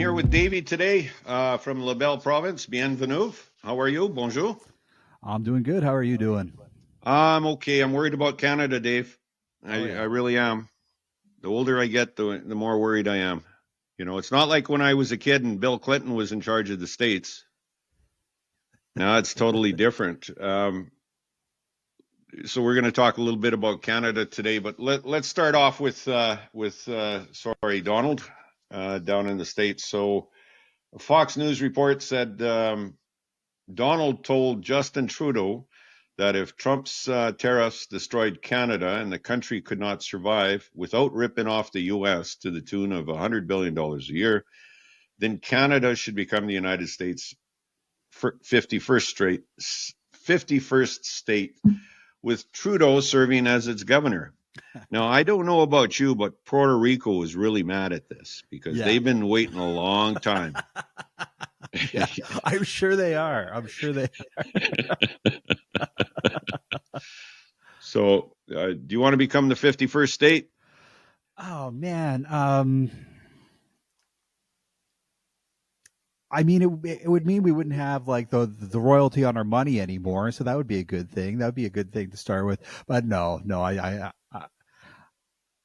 here with Davey today from La Belle Province. Bienvenue. How are you? Bonjour. I'm doing good. How are you doing? I'm okay. I'm worried about Canada, Dave. Oh I yeah. really am. The older I get, the more worried I am. You know, it's not like when I was a kid and Bill Clinton was in charge of the States. Now it's totally different. So we're going to talk a little bit about Canada today, but let's start off with Donald down in the States. So a Fox News report said Donald told Justin Trudeau that if Trump's tariffs destroyed Canada and the country could not survive without ripping off the U.S. to the tune of $100 billion a year, then Canada should become the United States 51st state, with Trudeau serving as its governor. Now, I don't know about you, but Puerto Rico is really mad at this because Yeah. they've been waiting a long time. Yeah. I'm sure they are. I'm sure they So, do you want to become the 51st state? Oh man. I mean it would mean we wouldn't have like the royalty on our money anymore, so that would be a good thing. That would be a good thing to start with. But no,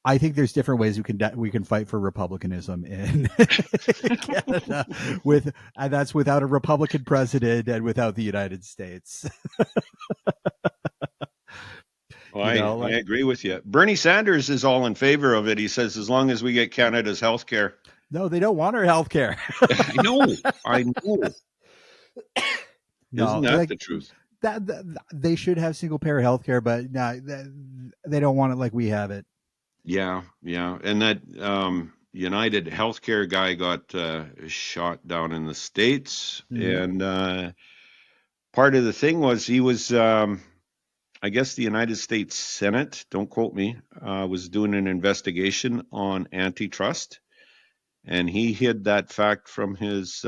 I think there's different ways we can fight for republicanism in Canada and that's without a Republican president and without the United States. Well, I agree with you. Bernie Sanders is all in favor of it. He says as long as we get Canada's health care. No, they don't want our health care. I know. No, Isn't that the truth? that they should have single payer health care, but no, they don't want it like we have it. Yeah. And that United Healthcare guy got shot down in the States. Mm-hmm. And part of the thing was he was, I guess the United States Senate, don't quote me, was doing an investigation on antitrust. And he hid that fact from his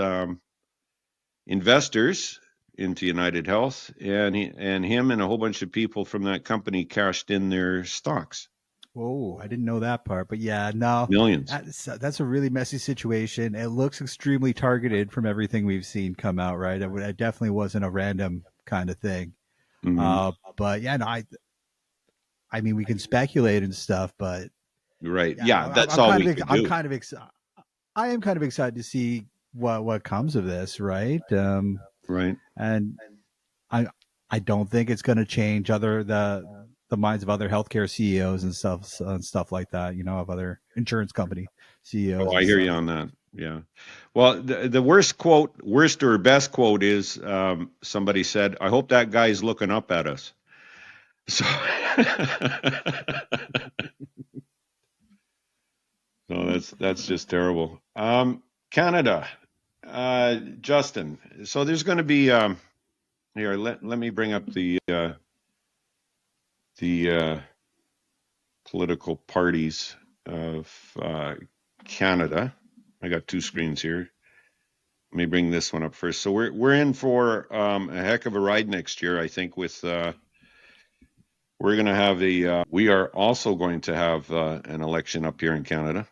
investors into United Health, and him and a whole bunch of people from that company cashed in their stocks. Oh, I didn't know that part, but yeah, no, Millions. that's a really messy situation. It looks extremely targeted from everything we've seen come out. Right, it definitely wasn't a random kind of thing. Mm-hmm. But yeah, no, I mean, we can speculate and stuff, but Right. yeah, Yeah, that's all we could do. I am kind of excited to see what comes of this, right? Right. And I don't think it's going to change the minds of other healthcare CEOs and stuff like that. You know, of other insurance company CEOs. Oh, I And hear stuff. you on that. Yeah. Well, the worst or best quote is somebody said, "I hope that guy's looking up at us." So, no, that's just terrible. Canada, Justin. So there's going to be here. Let me bring up the political parties of Canada. I got two screens here. Let me bring this one up first. So we're in for a heck of a ride next year, I think. With we're going to have we are also going to have an election up here in Canada.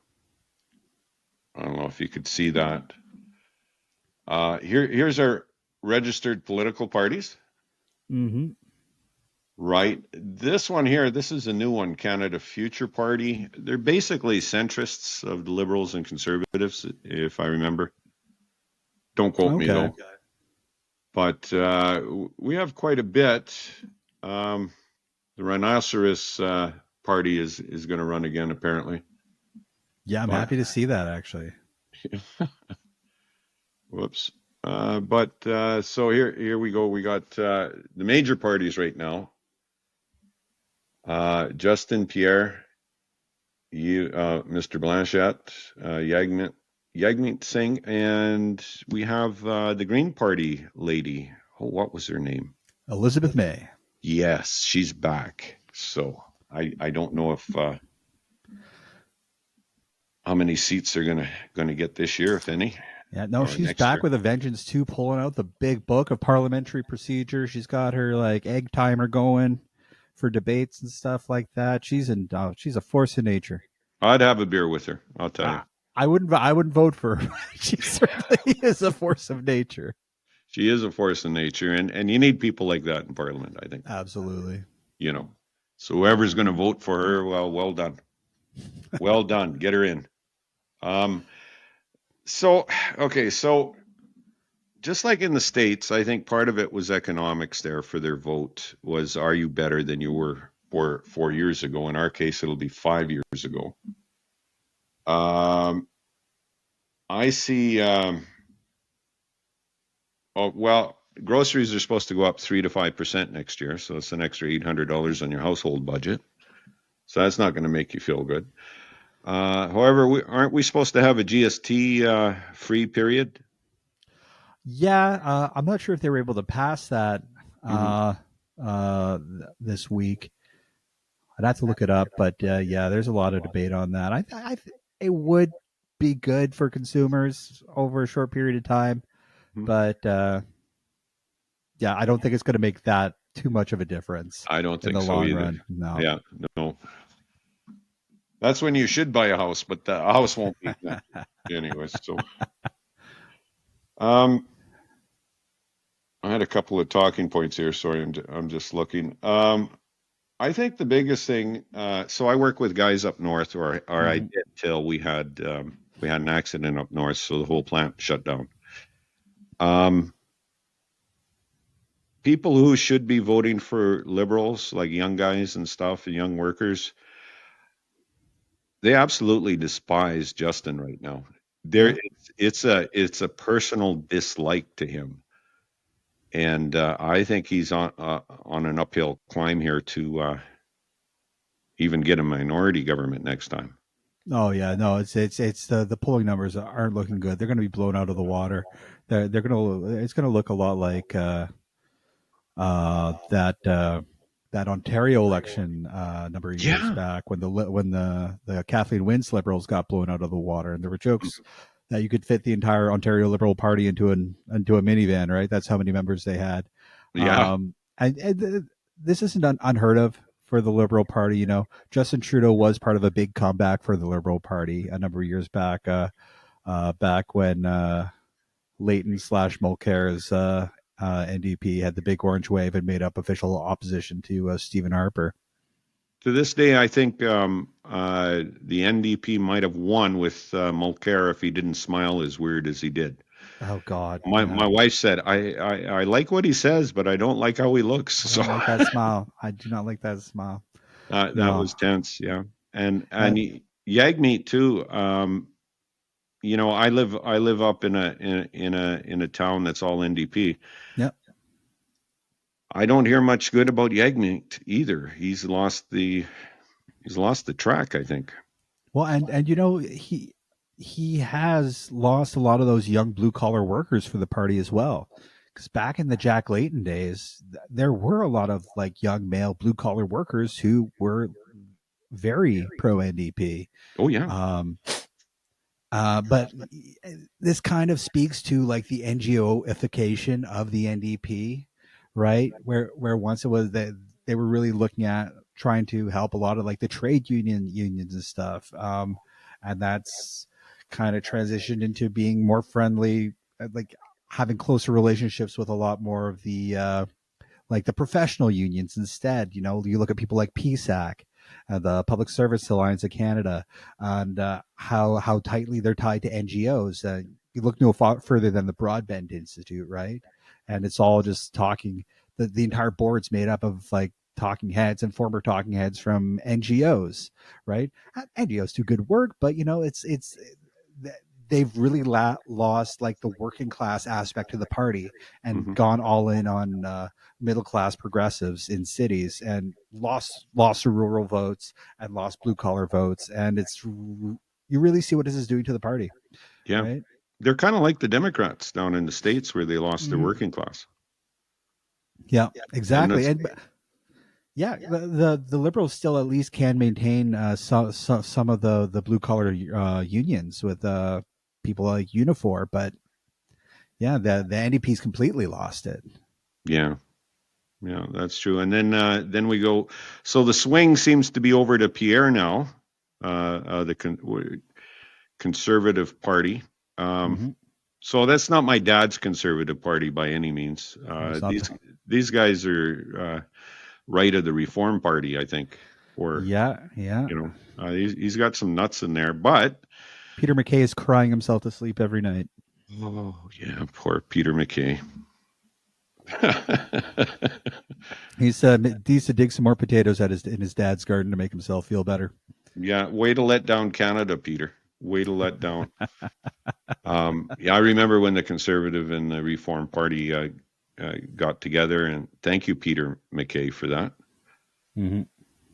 I don't know if you could see that. Here's our registered political parties. Mm-hmm. Right. This one here, this is a new one, Canada Future Party. They're basically centrists of the Liberals and Conservatives, if I remember. Don't quote me, Okay. though. But we have quite a bit. The Rhinoceros Party is going to run again, apparently. Yeah, I'm happy to see that, actually. Whoops. So here we go. We got the major parties right now. Justin Pierre, Mr. Blanchette, Yagmeet Singh, and we have the Green Party lady. Oh, what was her name? Elizabeth May. Yes, she's back. So I don't know if how many seats they're gonna get this year, if any. Yeah, no, she's back with a vengeance too, pulling out the big book of parliamentary procedure. She's got her like egg timer going for debates and stuff like that. She's a force of nature. I'd have a beer with her, I'll tell you. I wouldn't vote for her. She certainly is a force of nature. She is a force in nature, and you need people like that in Parliament, I think. Absolutely. You know, so whoever's going to vote for her, well done, well done, get her in. Um, so okay, so just like in the States, I think part of it was economics there for their vote was, are you better than you were 4 years ago? In our case, it'll be 5 years ago. Um, I see. Oh, well, groceries are supposed to go up 3 to 5% next year, so it's an extra $800 on your household budget. So that's not going to make you feel good. However, aren't we supposed to have a GST free period? Yeah, I'm not sure if they were able to pass that Hmm. uh, this week. I'd have to look it up, but yeah, there's a lot of debate on that. It would be good for consumers over a short period of time, but yeah, I don't think it's going to make that too much of a difference I don't in think the so long either. run. No. Yeah, no. That's when you should buy a house, but the house won't be then. Anyways, so um, I had a couple of talking points here. Sorry, I'm just looking. I think the biggest thing. So I work with guys up north, or I Mhm. did till we had an accident up north, so the whole plant shut down. Um, People who should be voting for liberals, like young guys and stuff, and young workers, they absolutely despise Justin right now. There, Yeah. it's a personal dislike to him, and I think he's on an uphill climb here to even get a minority government next time. Oh yeah, no, it's the polling numbers aren't looking good. They're going to be blown out of the water. They're going to it's going to look a lot like that that Ontario election a number of years Yeah, back when the Kathleen Wynne Liberals got blown out of the water, and there were jokes that you could fit the entire Ontario Liberal Party into a minivan, right? That's how many members they had. yeah, This isn't unheard of for the Liberal Party. You know, Justin Trudeau was part of a big comeback for the Liberal Party a number of years back. Back when Leighton slash Mulcair's NDP had the big orange wave and made up official opposition to Stephen Harper. to this day, I think the NDP might have won with Mulcair if he didn't smile as weird as he did. Oh God, My yeah. wife said, I like what he says, but I don't like how he looks. I So don't like that smile. I do not like that smile. that No, was tense, yeah. And that Yagmeet too. I live up in a town that's all NDP. yep. I don't hear much good about Yagmeet either. He's lost the track, I think. Well, and you know he has lost a lot of those young blue collar workers for the party as well. Because back in the Jack Layton days, there were a lot of like young male blue collar workers who were very pro NDP. Oh yeah. Um, but this kind of speaks to like the NGOification of the NDP, right? Where once it was that they were really looking at trying to help a lot of like the trade unions and stuff, and that's kind of transitioned into being more friendly, like having closer relationships with a lot more of the like the professional unions instead. You know, you look at people like PSAC, the Public Service Alliance of Canada, and how tightly they're tied to NGOs. You look no further than the Broadbent Institute, right? And it's all just talking. The entire board's made up of like talking heads and former talking heads from NGOs, right? NGOs do good work, but you know, it's they've really lost like the working class aspect to the party and Hmm. gone all in on middle class progressives in cities and lost the rural votes and lost blue collar votes, and you really see what this is doing to the party, Yeah. right? They're kind of like the Democrats down in the States where they lost their Mm-hmm. working class. Yeah, And exactly. that's, And yeah, the liberals still at least can maintain some of the blue collar unions with people like Unifor, but yeah, the NDP's completely lost it. yeah, yeah, that's true. And then we go, so the swing seems to be over to Pierre now. The Conservative Party. Um, Mm-hmm. so that's not my dad's Conservative Party by any means. Of course not. These guys are right of the Reform Party, I think, or Yeah, yeah. he's got some nuts in there, but Peter MacKay is crying himself to sleep every night. oh yeah, poor Peter MacKay. He's needs to dig some more potatoes in his dad's garden to make himself feel better. Yeah, way to let down Canada, Peter. Way to let down. Yeah, I remember when the Conservative and the Reform Party got together, and thank you, Peter MacKay, for that. Mm-hmm.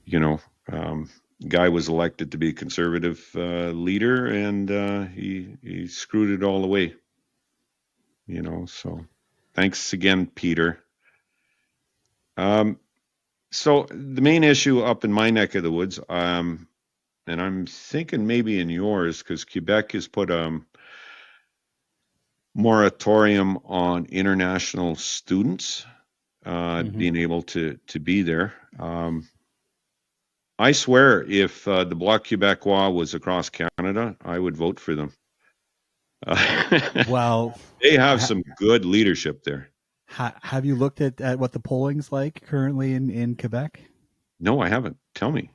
You know, um, guy was elected to be Conservative leader, and he screwed it all away. So thanks again, Peter. Um, so the main issue up in my neck of the woods, and I'm thinking maybe in yours, because Quebec has put moratorium on international students Mm-hmm. being able to be there. I swear, if the Bloc Québécois was across Canada, I would vote for them. Well, They have some good leadership there. have you looked at what the polling's like currently in Quebec? No, I haven't. Tell me.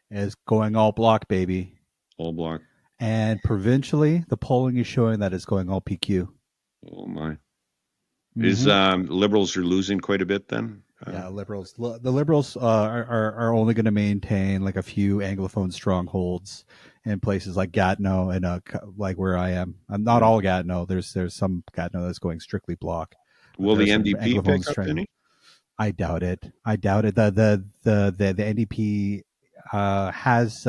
Is going all block, baby. All Bloc. And provincially, the polling is showing that it's going all PQ. Oh my. Is Mm-hmm. Liberals are losing quite a bit then? Yeah, liberals. The liberals are only going to maintain like a few anglophone strongholds in places like Gatineau and like where I am. I'm not Yeah. all Gatineau. There's some Gatineau that's going strictly block, but Will there are the some NDP anglophone pick up strength. any? I doubt it. I doubt it. The NDP has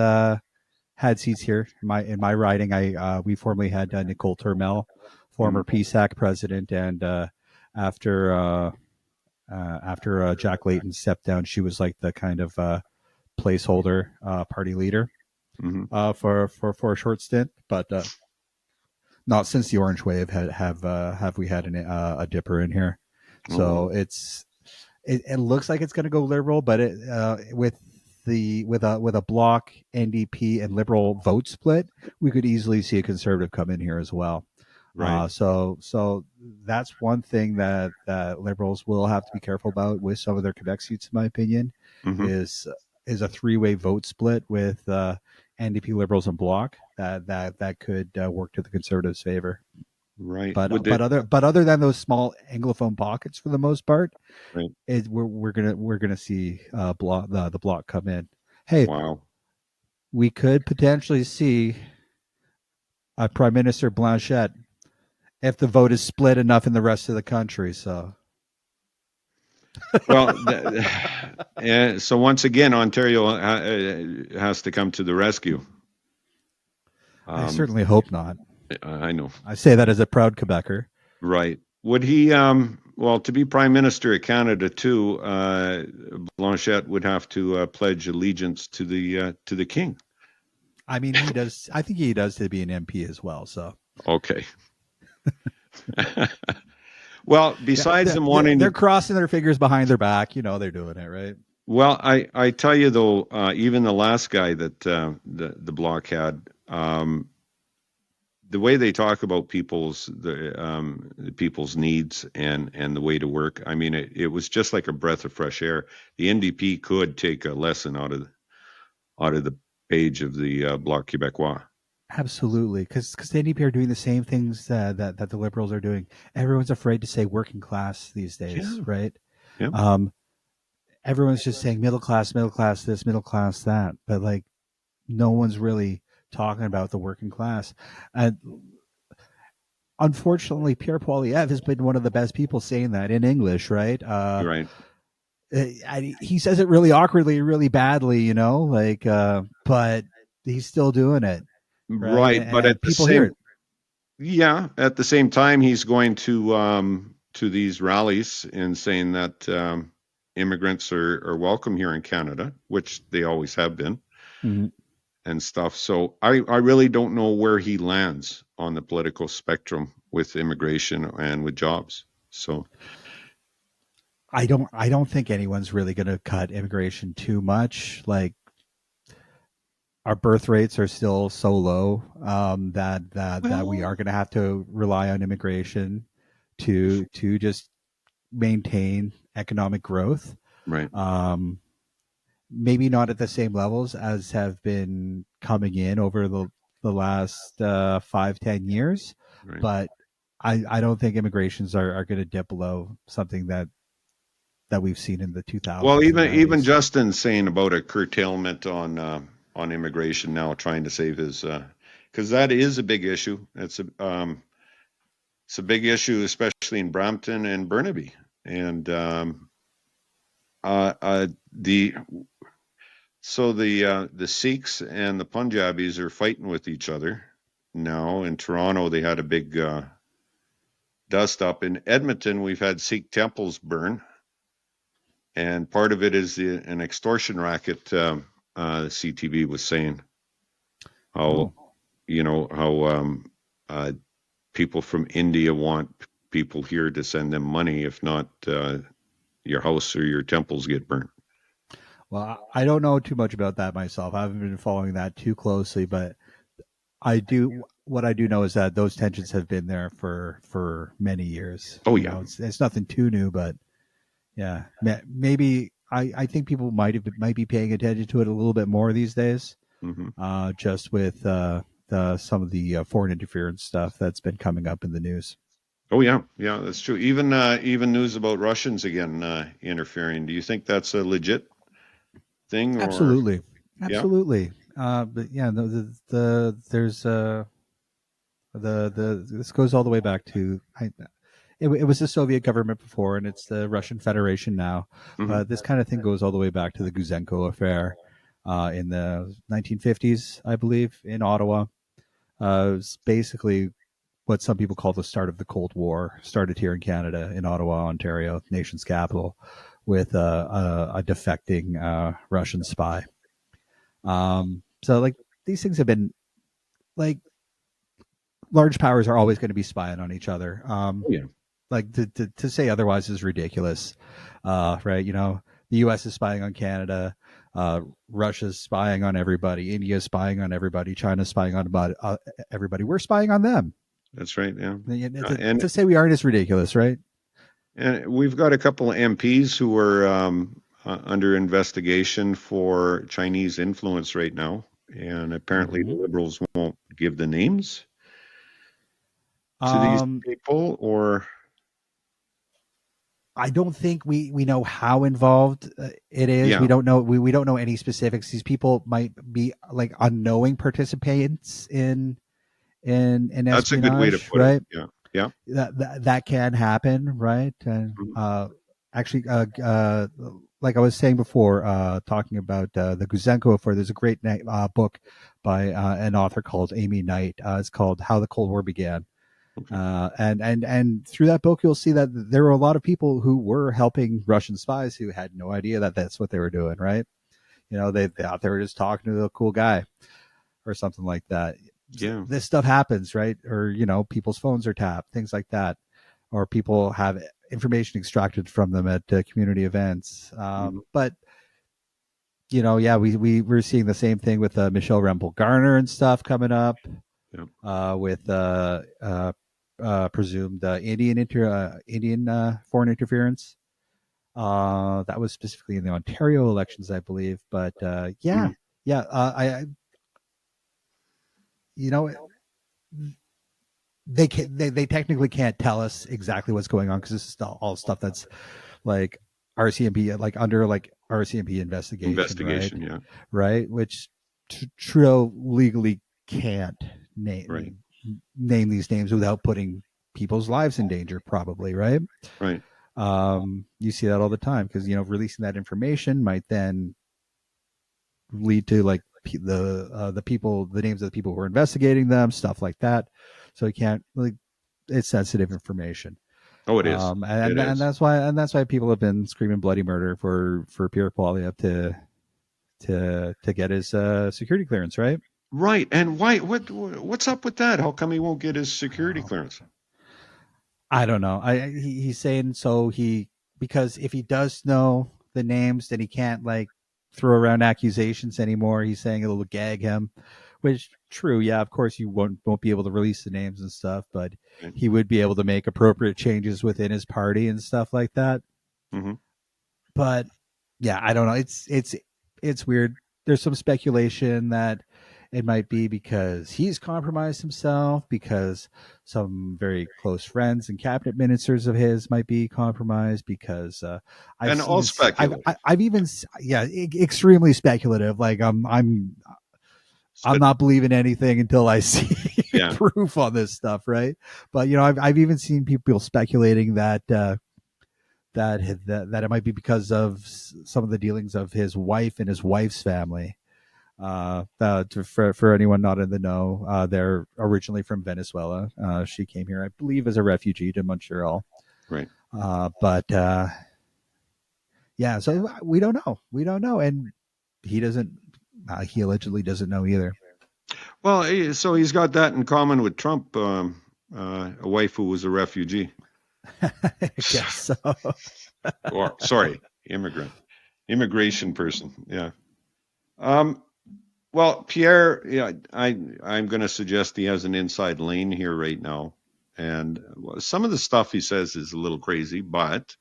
had seats here in my riding. We formerly had Nicole Turmel, Mm, former PSAC president, and after Jack Layton stepped down, she was like the kind of placeholder party leader hmm for a short stint, but not since the Orange Wave have we had a dipper in here. Oh So well. it looks like it's going to go liberal, but with a block NDP and liberal vote split, we could easily see a conservative come in here as well. Right. So that's one thing that liberals will have to be careful about with some of their Quebec seats, in my opinion, hmm is is a three-way vote split with NDP, Liberals, and Bloc that could work to the Conservatives' favor. Right. Would But they? other than those small Anglophone pockets, for the most part, Right. we're gonna see the Bloc come in. Hey, Wow. we could potentially see Prime Minister Blanchette if the vote is split enough in the rest of the country. So Well, so once again, Ontario has to come to the rescue. I Um, certainly hope not. I know. I say that as a proud Quebecer. Right. Would he? Well, to be Prime Minister of Canada too, Blanchette would have to pledge allegiance to the King. I mean, he does. I think he does to be an MP as well. So Okay. Well, yeah, besides him wanting they're to, crossing their fingers behind their back. You know, they're doing it right. well, I tell you though, even the last guy that the Bloc had, the way they talk about the people's needs and the way to work. I mean, it was just like a breath of fresh air. The NDP could take a lesson out of the page of the Bloc Québécois. Absolutely, because the NDP are doing the same things that the Liberals are doing. Everyone's afraid to say working class these days, Yeah, right? yeah, Um, everyone's just saying middle class this, middle class that, but like no one's really talking about the working class. And unfortunately, Pierre Poilievre has been one of the best people saying that in English, right? you're right. He says it really awkwardly, really badly, but he's still doing it, right? Right, but And people hear it. at the same time, he's going to these rallies and saying that immigrants are welcome here in Canada, which they always have been Mhm. and stuff. So I really don't know where he lands on the political spectrum with immigration and with jobs. So I don't think anyone's really going to cut immigration too much. Like our birth rates are still so low that we are Well, going to have to rely on immigration to just maintain economic growth. right, Um, Maybe not at the same levels as have been coming in over the last 5-10 years, right. but I don't think immigrations are going to dip below something that we've seen in the Well, 2000s and even 90s. Justin's saying about a curtailment on immigration now, trying to save his because that is a big issue. It's a big issue, especially in Brampton and Burnaby, and the the Sikhs and the Punjabis are fighting with each other now. In Toronto, they had a big dust up. In Edmonton, we've had Sikh temples burn, and part of it is an extortion racket. The CTV was saying how Oh, how uh, people from India want people here to send them money. If not, your house or your temples get burnt. well, I don't know too much about that myself. I haven't been following that too closely, but I do. What I do know is that those tensions have been there for many years. Oh You yeah. know, it's nothing too new, but yeah, maybe I think people might be paying attention to it a little bit more these days, Hmm. just with some of the foreign interference stuff that's been coming up in the news. Oh yeah, yeah, that's true. Even news about Russians again interfering. Do you think that's a legit thing, or Absolutely, yeah? absolutely. But yeah, there's the this goes all the way back to it was the Soviet government before, and it's the Russian Federation now. Hmm. But this kind of thing goes all the way back to the Guzenko affair in the 1950s, I believe, in Ottawa. It was basically what some people call the start of the Cold War. Started here in Canada, in Ottawa, Ontario, nation's capital, with a defecting Russian spy. So like these things have been like large powers are always going to be spying on each other. Oh yeah, Like to say otherwise is ridiculous, right? You know, the U.S. is spying on Canada, Russia's spying on everybody, India's spying on everybody, China's spying on about everybody. We're spying on them. that's right. Yeah, To say we aren't is ridiculous, right? and we've got a couple of MPs who are under investigation for Chinese influence right now, and apparently the Mm-hmm. Liberals won't give the names to these Um, people, or I don't think we know how involved it is. yeah, We don't know any specifics. These people might be like unknowing participants in that's a good way to espionage, put it. right? Yeah, yeah. That can happen, right? And Mhm. actually, like I was saying before, talking about the Guzenko affair, there's a great book by an author called Amy Knight. It's called How the Cold War Began. Okay. And through that book, you'll see that there were a lot of people who were helping Russian spies who had no idea that that's what they were doing, right? You know, they thought they were just talking to a cool guy or something like that. Yeah. This stuff happens, right? Or, you know, people's phones are tapped, things like that. Or people have information extracted from them at community events. Mhm. But, you know, yeah, we're seeing the same thing with Michelle Rempel Garner and stuff coming up Yeah. with presumed Indian foreign interference. That was specifically in the Ontario elections, I believe. But Mhm. yeah, you know, they technically can't tell us exactly what's going on because this is all stuff that's like RCMP, like under like RCMP investigation, right? Investigation. Yeah. Right, which Trudeau legally can't Right. name these names without putting people's lives in danger, probably, right? Right. You see that all the time because you know releasing that information might then lead to like the people, the names of the people who are investigating them, stuff like that. So you can't like it's sensitive information. Oh, it is. It And is. that's why people have been screaming bloody murder for Pierre Poilievre to get his security clearance, right? Right. And why? What's up with that? How come he won't get his security clearance? I don't know. He's saying so he because if he does know the names, then he can't like. throw around accusations anymore. He's saying it'll gag him, which true, yeah. Of course, you won't be able to release the names and stuff, but Okay. he would be able to make appropriate changes within his party and stuff like that. Mm-hmm. But yeah, I don't know. It's weird. There's some speculation that it might be because he's compromised himself, because some very close friends and cabinet ministers of his might be compromised, because And all speculative. I've even yeah, extremely speculative. Like I'm Spe- not believing anything until I see yeah. proof on this stuff, right? But I've even seen people speculating that that it might be because of some of the dealings of his wife and his wife's family. For anyone not in the know, they're originally from Venezuela. She came here, I believe, as a refugee to Montreal. Right. But yeah, so we don't know. We don't know, and he doesn't. He allegedly doesn't know either. Well, so he's got that in common with Trump, a wife who was a refugee. I guess so. Or, sorry, immigration person. Yeah. Um, well, Pierre, yeah, I'm going to suggest he has an inside lane here right now. And some of the stuff he says is a little crazy, but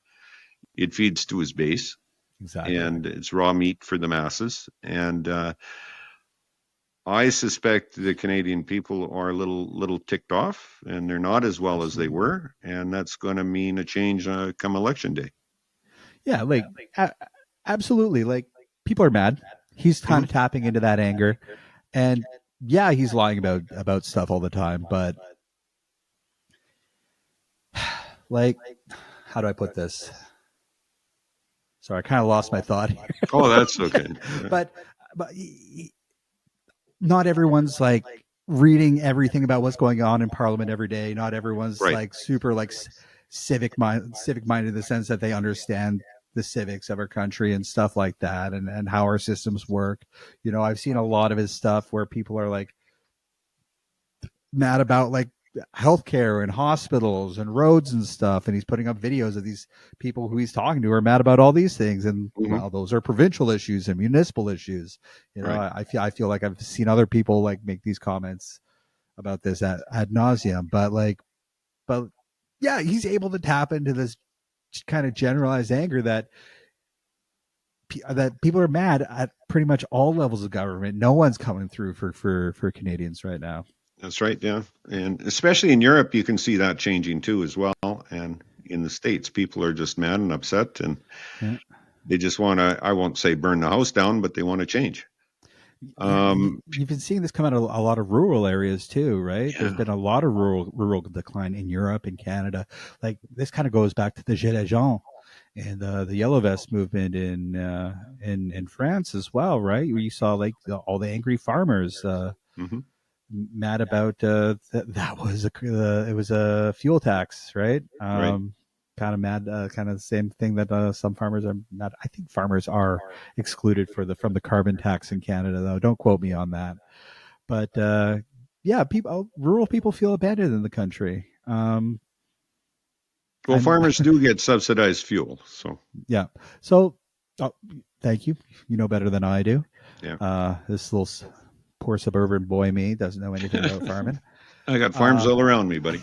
it feeds to his base Exactly. and it's raw meat for the masses. And I suspect the Canadian people are a little ticked off, and they're not as well as they Absolutely. were, and that's going to mean a change come election day. Yeah, like absolutely. Like people are mad. He's kind Hmm. of tapping into that anger, and yeah, he's lying about stuff all the time. But like, how do I put this? Sorry, I kind of lost my thought here. Oh, that's okay. Yeah. but but not everyone's like reading everything about what's going on in Parliament every day. Not everyone's Right. like super like civic minded in the sense that they understand the civics of our country and stuff like that, and how our systems work. I've seen a lot of his stuff where people are like mad about like healthcare and hospitals and roads and stuff, and he's putting up videos of these people who he's talking to are mad about all these things, and Hmm. well, those are provincial issues and municipal issues. Right. I feel like I've seen other people like make these comments about this ad nauseum, but yeah, he's able to tap into this kind of generalized anger that people are mad at pretty much all levels of government. No one's coming through for Canadians right now. That's right. Yeah. And especially in Europe, you can see that changing too, as well. And in the States, people are just mad and upset, and Yeah. they just want to, I won't say burn the house down, but they want to change. Yeah, and Um, you've been seeing this come out of a lot of rural areas too, right? There's yeah. been a lot of rural decline in Europe and Canada. Like this kind of goes back to the Gilets jaunes and the Yellow Vest movement in France as well, right? Where you saw like all the angry farmers Hmm. mad about that was it was a fuel tax, right? Right. Kind of mad, kind of the same thing that some farmers are mad. I think farmers are excluded from the carbon tax in Canada, though. Don't quote me on that. But yeah, rural people feel abandoned in the country. Well, I'm farmers do get subsidized fuel. So, yeah. So, oh, thank you. You know better than I do. yeah. This little poor suburban boy me doesn't know anything about farming. I got farms Uh, all around me, buddy.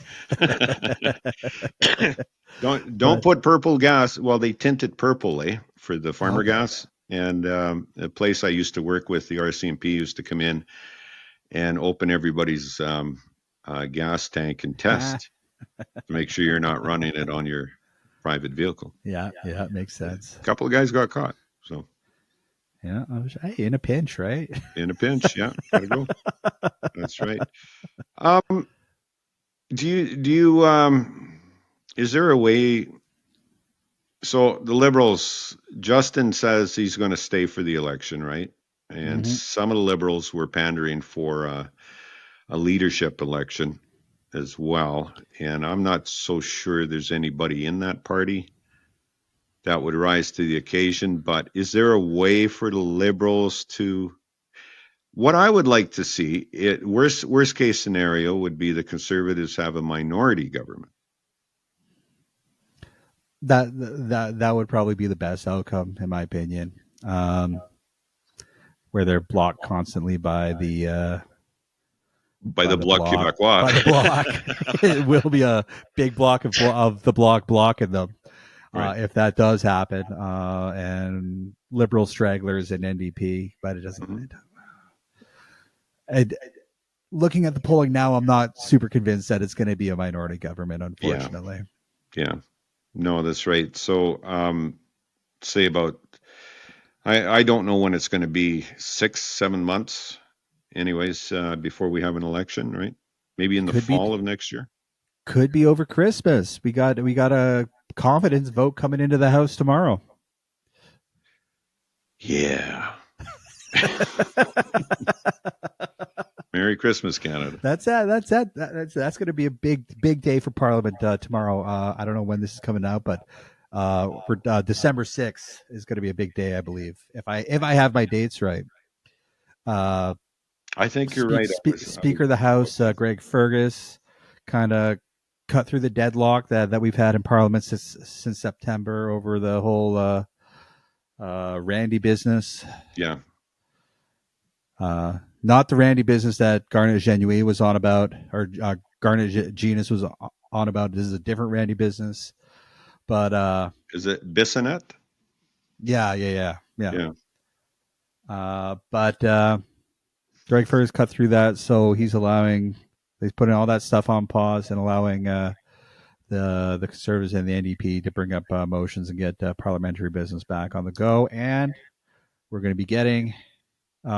Don't but put purple gas. Well, they tint it purple, for the farmer okay. gas. And a place I used to work with, the RCMP, used to come in and open everybody's gas tank and test to make sure you're not running it on your private vehicle. Yeah, yeah, it makes A sense. couple of guys got caught. So Yeah, hey, in a pinch, right? in a pinch, yeah, gotta go. That's right. Um, do you is there a way? So the Liberals, Justin says he's going to stay for the election, right? And Hmm. some of the Liberals were pandering for a leadership election as well. And I'm not so sure there's anybody in that party that would rise to the occasion. But is there a way for the Liberals to? What I would like to see, worst case scenario would be the Conservatives have a minority government. That would probably be the best outcome, in my opinion. where they're blocked constantly by By the Bloc block. Québécois. By the block. It will be a big block of the block blocking them. Right. If that does happen, and liberal stragglers and NDP, but it doesn't. Mm-hmm. Looking at the polling now, I'm not super convinced that it's going to be a minority government, unfortunately. Yeah. No, that's right. So, say about, I don't know when it's going to be, 6, 7 months, anyways, before we have an election, right? Maybe in the fall of next year. Could be over Christmas. We got a confidence vote coming into the House tomorrow. Yeah. Merry Christmas, Canada. That's going to be a big day for Parliament tomorrow. I don't know when this is coming out, but for December 6th is going to be a big day, I believe, if I have my dates right. I think you're right. Speaker of the House, Greg Fergus, kind of cut through the deadlock that we've had in Parliament since September over the whole Randy business. Yeah. Not the Randy business that Garnet Genuis was on about, or Garnet Genus was on about. This is a different Randy business. But is it Bissonnette? Yeah. But Greg Fergus cut through that, so he's putting all that stuff on pause and allowing the Conservatives and the NDP to bring up motions and get parliamentary business back on the go. And we're going to be getting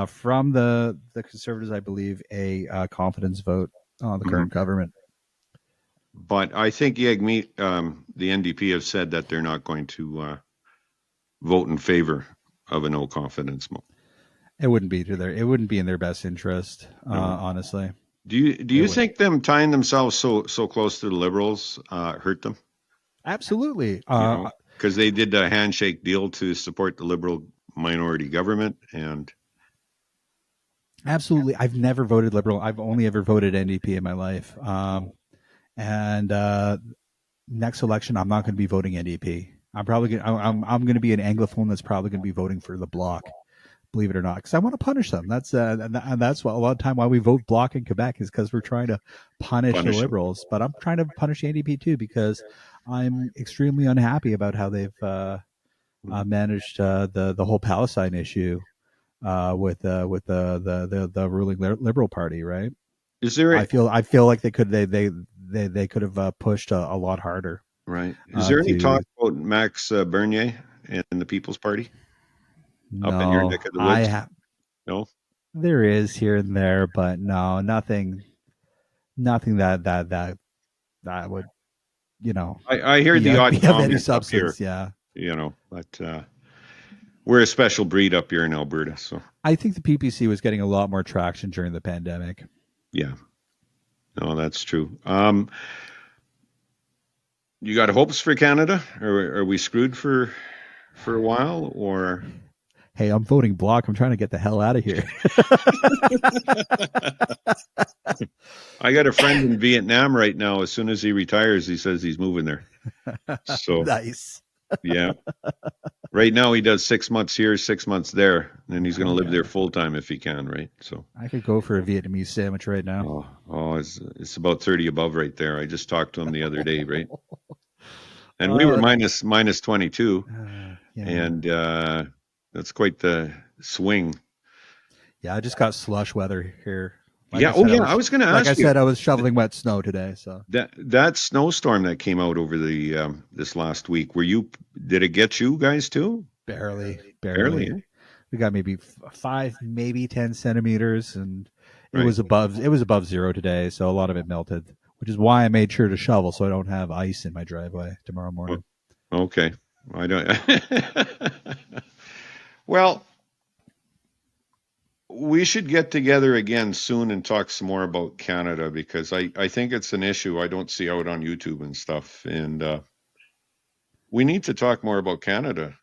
from the Conservatives, I believe, a confidence vote on the current government. But I think the NDP have said that they're not going to vote in favor of a no confidence vote. It wouldn't be in their best interest, honestly. Do you think them tying themselves so close to the Liberals hurt them? Absolutely. Because they did a handshake deal to support the Liberal minority government, and absolutely. I've never voted Liberal. I've only ever voted NDP in my life. And next election, I'm not going to be voting NDP. I'm going to be an Anglophone that's probably going to be voting for the Bloc. Believe it or not, because I want to punish them. That's and that's what a lot of time why we vote Bloc in Quebec is because we're trying to punish the Liberals. But I'm trying to punish the NDP too because I'm extremely unhappy about how they've managed the whole Palestine issue with the ruling Liberal Party. Right? Is there? I feel like they could have pushed a lot harder. Right. Is there any talk about Max Bernier and the People's Party? No, up in your neck of the woods? No, there is here and there, but no, nothing that would, I hear the odd comment any substance, up here, but we're a special breed up here in Alberta, so I think the PPC was getting a lot more traction during the pandemic. Yeah, no, that's true. You got hopes for Canada? Are we screwed for a while, or? Hey, I'm voting Bloc. I'm trying to get the hell out of here. I got a friend in Vietnam right now. As soon as he retires, he says he's moving there. So nice. Yeah. Right now he does 6 months here, 6 months there, and he's going to live there full time if he can, right? So I could go for a Vietnamese sandwich right now. Oh, it's about 30 above right there. I just talked to him the other day, right? And we were minus 22, and that's quite the swing. Yeah, I just got slush weather here. I was going to ask you. Like I said, I was shoveling wet snow today. So that snowstorm that came out over the this last week, did it get you guys too? Barely. We got maybe 5, maybe 10 centimeters, and it was above zero today. So a lot of it melted, which is why I made sure to shovel so I don't have ice in my driveway tomorrow morning. Okay, I don't. Well, we should get together again soon and talk some more about Canada, because I think it's an issue I don't see out on YouTube and stuff. And we need to talk more about Canada.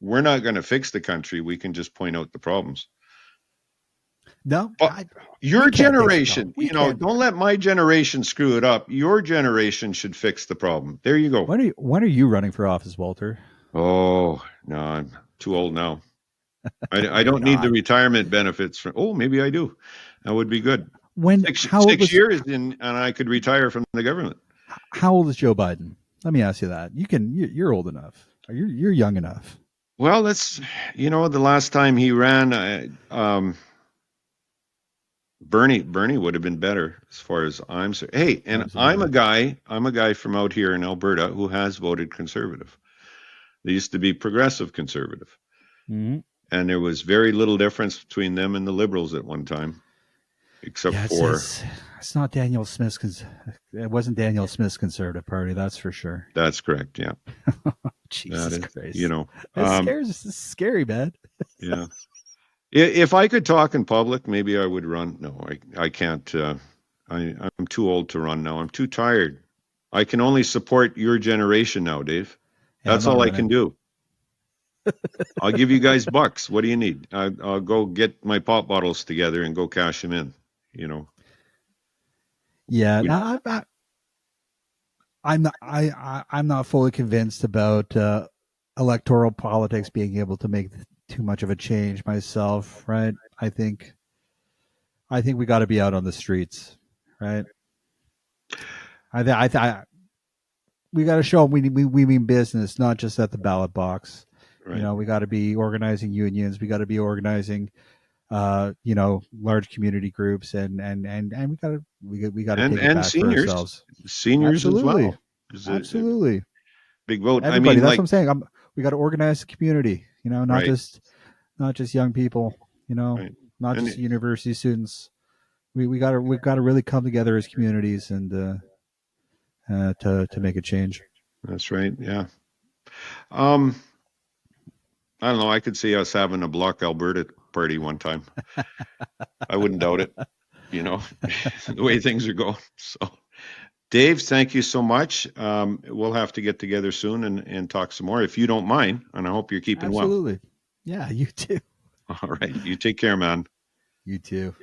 We're not going to fix the country. We can just point out the problems. No, but your generation, don't let my generation screw it up. Your generation should fix the problem. There you go. When are you running for office, Walter? Oh, no, I'm too old now. I You're don't need the not. retirement benefits from. Oh, maybe I do. That would be good. Six How old six was years in, and I could retire from the government. how old is Joe Biden? Let me ask you that. You're old enough. You're young enough. Well, the last time he ran, Bernie would have been better as far as I'm saying. Hey, and Absolutely. I'm a guy from out here in Alberta who has voted conservative. They used to be progressive conservative, Mm-hmm. and there was very little difference between them and the liberals at one time, except Yeah, for it's not Daniel Smith's. It wasn't Daniel Smith's Conservative Party, that's for sure. that's correct. Yeah, that Jesus is, Christ, um, This is scary, man. yeah. If I could talk in public, maybe I would run. No, I can't. I'm too old to run now. I'm too tired. I can only support your generation now, Dave. Yeah, I'm That's not all I can running. do. I'll give you guys bucks. What do you need? I'll go get my pop bottles together and go cash them in. You know, Yeah, we, no, I'm not fully convinced about electoral politics being able to make too much of a change myself. Right? I think we got to be out on the streets. Right? I we got to show them we mean business, not just at the ballot box. right. We got to be organizing unions. We got to be organizing, large community groups, and we got to take it And back for ourselves. seniors as Absolutely, well. Is a absolutely. big vote. I Everybody. mean, That's what like, I'm saying. We got to organize the community. right, Not just young people. right, Not just and university students. We've got to really come together as communities and to make a change. that's right. Yeah. Um, I don't know. I could see us having a Block Alberta party one time. I wouldn't doubt it. You know, the way things are going. So, Dave, thank you so much. We'll have to get together soon and talk some more if you don't mind. And I hope you're keeping well. Absolutely. Yeah, you too. All right. You take care, man. You too.